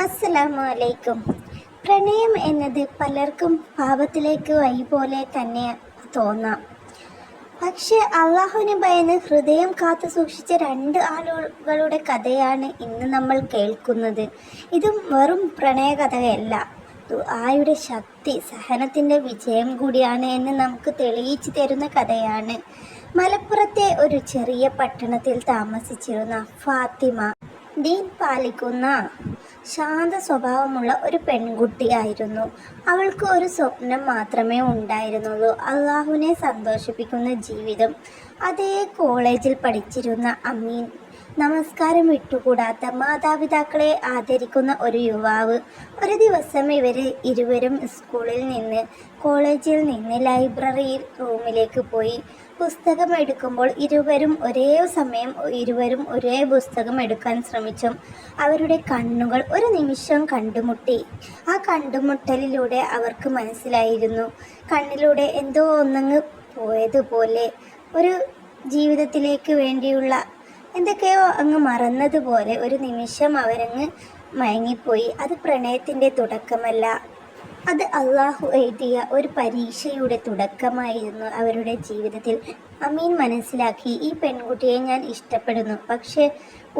അസ്സലാമു അലൈക്കും. പ്രണയം എന്നത് പലർക്കും പാപത്തിലേക്ക് വഴി പോലെ തന്നെ തോന്നാം. പക്ഷെ അള്ളാഹുവിനെ ഭയന്ന് ഹൃദയം കാത്തു സൂക്ഷിച്ച രണ്ട് ആളുകളുടെ കഥയാണ് ഇന്ന് നമ്മൾ കേൾക്കുന്നത്. ഇതും വെറും പ്രണയ കഥയല്ല, ദുആയുടെ ശക്തി, സഹനത്തിൻ്റെ വിജയം കൂടിയാണ് എന്ന് നമുക്ക് തെളിയിച്ചു തരുന്ന കഥയാണ്. മലപ്പുറത്തെ ഒരു ചെറിയ പട്ടണത്തിൽ താമസിച്ചിരുന്ന ഫാത്തിമ ദീൻ പാലിക്കുന്ന ശാന്ത സ്വഭാവമുള്ള ഒരു പെൺകുട്ടിയായിരുന്നു. അവൾക്ക് ഒരു സ്വപ്നം മാത്രമേ ഉണ്ടായിരുന്നുള്ളൂ: അള്ളാഹുവിനെ സന്തോഷിപ്പിക്കുന്ന ജീവിതം. അതേ കോളേജിൽ പഠിച്ചിരുന്ന അമീൻ, നമസ്കാരം വിട്ടുകൂടാത്ത, മാതാപിതാക്കളെ ആദരിക്കുന്ന ഒരു യുവാവ്. ഒരു ദിവസം ഇരുവരും സ്കൂളിൽ നിന്ന്, കോളേജിൽ നിന്ന് ലൈബ്രറി റൂമിലേക്ക് പോയി. പുസ്തകം എടുക്കുമ്പോൾ ഇരുവരും ഒരേ പുസ്തകം എടുക്കാൻ ശ്രമിച്ചു. അവരുടെ കണ്ണുകൾ ഒരു നിമിഷം കണ്ടുമുട്ടി. ആ കണ്ടുമുട്ടലിലൂടെ അവർക്ക് മനസ്സിലായിരുന്നു, കണ്ണിലൂടെ എന്തോ ഒന്നങ്ങ് പോയതുപോലെ, ഒരു ജീവിതത്തിലേക്ക് വേണ്ടിയുള്ള എന്തൊക്കെയോ അങ്ങ് മറന്നതുപോലെ. ഒരു നിമിഷം അവരങ്ങ് മയങ്ങിപ്പോയി. അത് പ്രണയത്തിൻ്റെ തുടക്കമല്ല, അത് അള്ളാഹു എഴുതിയ ഒരു പരീക്ഷയുടെ തുടക്കമായിരുന്നു അവരുടെ ജീവിതത്തിൽ. അമീൻ മനസ്സിലാക്കി, ഈ പെൺകുട്ടിയെ ഞാൻ ഇഷ്ടപ്പെടുന്നു. പക്ഷേ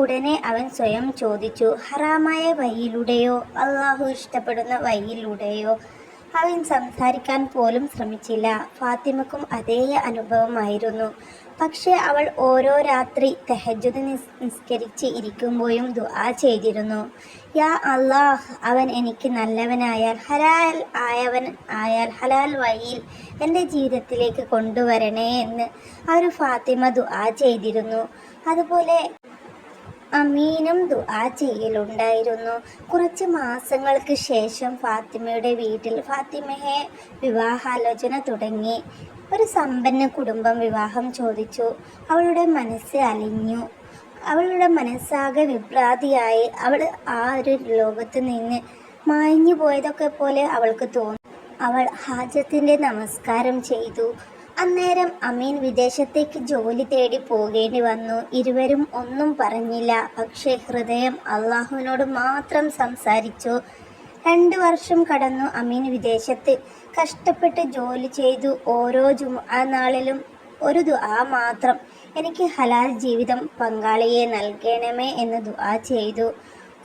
ഉടനെ അവൻ സ്വയം ചോദിച്ചു, ഹറാമായ വഴിയിലൂടെയോ അള്ളാഹു ഇഷ്ടപ്പെടുന്ന വഴിയിലൂടെയോ? അവൻ സംസാരിക്കാൻ പോലും ശ്രമിച്ചില്ല. ഫാത്തിമക്കും അതേ അനുഭവമായിരുന്നു. പക്ഷേ അവൾ ഓരോ രാത്രി തഹജ്ജുദ് നിസ്കരിച്ച് ഇരിക്കുമ്പോഴും ദുആ ചെയ്തിരുന്നു, യാ അല്ലാഹ്, അവൻ എനിക്ക് നല്ലവനായാൽ, ഹലാൽ വഴിയിൽ എൻ്റെ ജീവിതത്തിലേക്ക് കൊണ്ടുവരണേ എന്ന് ഫാത്തിമ ദുആ ചെയ്തിരുന്നു. അതുപോലെ അമീനും ദുആ ചെയ്യലുണ്ടായിരുന്നു. കുറച്ച് മാസങ്ങൾക്ക് ശേഷം ഫാത്തിമയുടെ വീട്ടിൽ ഫാത്തിമയെ വിവാഹാലോചന തുടങ്ങി. ഒരു സമ്പന്ന കുടുംബം വിവാഹം ചോദിച്ചു. അവളുടെ മനസ്സ് അലിഞ്ഞു. അവളുടെ മനസ്സാകെ വിഭ്രാന്തിയായി. അവൾ ആ ഒരു ലോകത്ത് നിന്ന് മായ്ഞ്ഞു പോയതൊക്കെ പോലെ അവൾക്ക് തോന്നി. അവൾ ഹാജത്തിൻ്റെ നമസ്കാരം ചെയ്തു. അന്നേരം അമീൻ വിദേശത്തേക്ക് ജോലി തേടി പോകേണ്ടി വന്നു. ഇരുവരും ഒന്നും പറഞ്ഞില്ല, പക്ഷേ ഹൃദയം അള്ളാഹുവിനോട് മാത്രം സംസാരിച്ചു. 2 വർഷം കടന്നു. അമീൻ വിദേശത്ത് കഷ്ടപ്പെട്ട് ജോലി ചെയ്തു. ഓരോ ജുമുഅ നാളിലും ഒരു ദുആ മാത്രം, എനിക്ക് ഹലാൽ ജീവിതം പങ്കാളിയെ നൽകണമേ എന്ന് ദുആ ചെയ്തു.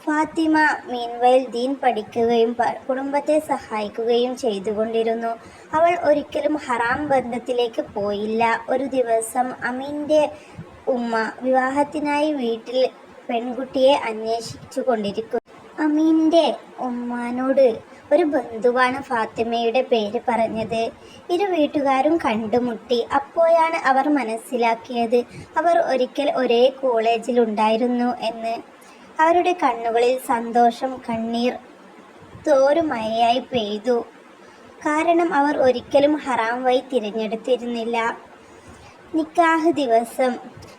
ഫാത്തിമ മീൻവൈൽ ദീൻ പഠിക്കുകയും കുടുംബത്തെ സഹായിക്കുകയും ചെയ്തുകൊണ്ടിരുന്നു. അവൾ ഒരിക്കലും ഹറാം ബന്ധത്തിലേക്ക് പോയില്ല. ഒരു ദിവസം അമീൻ്റെ ഉമ്മ വിവാഹത്തിനായി വീട്ടിൽ പെൺകുട്ടിയെ അന്വേഷിച്ചു കൊണ്ടിരിക്കുന്നു. അമീൻ്റെ ഉമ്മാനോട് ഒരു ബന്ധുവാണ് ഫാത്തിമയുടെ പേര് പറഞ്ഞത്. ഇരു വീട്ടുകാരും കണ്ടുമുട്ടി. അപ്പോഴാണ് അവർ മനസ്സിലാക്കിയത്, അവർ ഒരിക്കൽ ഒരേ കോളേജിലുണ്ടായിരുന്നു എന്ന്. അവരുടെ കണ്ണുകളിൽ സന്തോഷം, കണ്ണീർ തോരുമഴയായി പെയ്തു. കാരണം അവർ ഒരിക്കലും ഹറാം വഴി തിരഞ്ഞെടുത്തിരുന്നില്ല. നിക്കാഹ് ദിവസം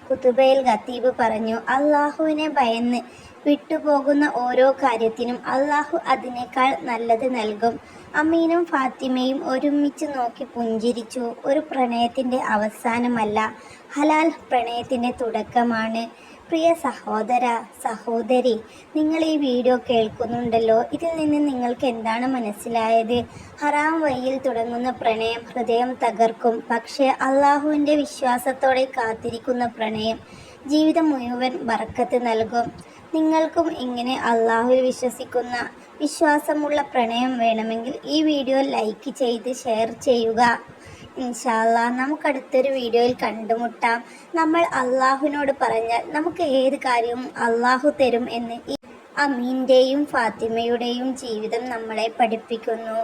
ഖുതുബയിൽ ഖത്തീബ് പറഞ്ഞു, അള്ളാഹുവിനെ ഭയന്ന് വിട്ടുപോകുന്ന ഓരോ കാര്യത്തിനും അള്ളാഹു അതിനേക്കാൾ നല്ലത് നൽകും. അമീനും ഫാത്തിമയും ഒരുമിച്ച് നോക്കി പുഞ്ചിരിച്ചു. ഒരു പ്രണയത്തിൻ്റെ അവസാനമല്ല, ഹലാൽ പ്രണയത്തിൻ്റെ തുടക്കമാണ്. പ്രിയ സഹോദര, സഹോദരി, നിങ്ങൾ ഈ വീഡിയോ കേൾക്കുന്നുണ്ടല്ലോ, ഇതിൽ നിന്ന് നിങ്ങൾക്ക് എന്താണ് മനസ്സിലായത്? ഹറാം വഴിയിൽ തുടങ്ങുന്ന പ്രണയം ഹൃദയം തകർക്കും. പക്ഷേ അള്ളാഹുവിൻ്റെ വിശ്വാസത്തോടെ കാത്തിരിക്കുന്ന പ്രണയം ജീവിതം മുഴുവൻ ബർക്കത്ത് നൽകും. നിങ്ങൾക്കും ഇങ്ങനെ അള്ളാഹുവിൽ വിശ്വാസമുള്ള പ്രണയം വേണമെങ്കിൽ ഈ വീഡിയോ ലൈക്ക് ചെയ്ത് ഷെയർ ചെയ്യുക. ഇൻഷാ അല്ലാഹ് നമുക്കടുത്തൊരു വീഡിയോയിൽ കണ്ടുമുട്ടാം. നമ്മൾ അള്ളാഹുവിനോട് പറഞ്ഞാൽ നമുക്ക് ഏത് കാര്യവും അള്ളാഹു തരും എന്ന് ഈ അമീൻ്റെയും ഫാത്തിമയുടെയും ജീവിതം നമ്മളെ പഠിപ്പിക്കുന്നു.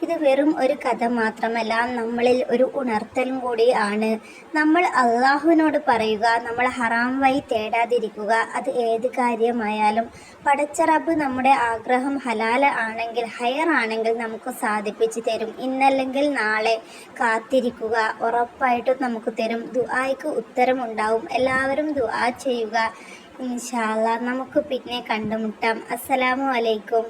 ഇത് വെറും ഒരു കഥ മാത്രമല്ല, നമ്മളിൽ ഒരു ഉണർത്തലും കൂടി ആണ്. നമ്മൾ അള്ളാഹുവിനോട് പറയുക, നമ്മൾ ഹറാം വഴി തേടാതിരിക്കുക. അത് ഏത് കാര്യമായാലും പടച്ച റബ്ബ് നമ്മുടെ ആഗ്രഹം ഹലാൽ ആണെങ്കിൽ, ഹയർ ആണെങ്കിൽ നമുക്ക് സാധിപ്പിച്ചു തരും. ഇന്നല്ലെങ്കിൽ നാളെ കാത്തിരിക്കുക, ഉറപ്പായിട്ടും നമുക്ക് തരും. ദുആയ്ക്ക് ഉത്തരമുണ്ടാവും. എല്ലാവരും ദുആ ചെയ്യുക. ഇൻഷാ അല്ലാഹ് നമുക്ക് പിന്നെ കണ്ടുമുട്ടാം. അസ്സലാമു അലൈക്കും.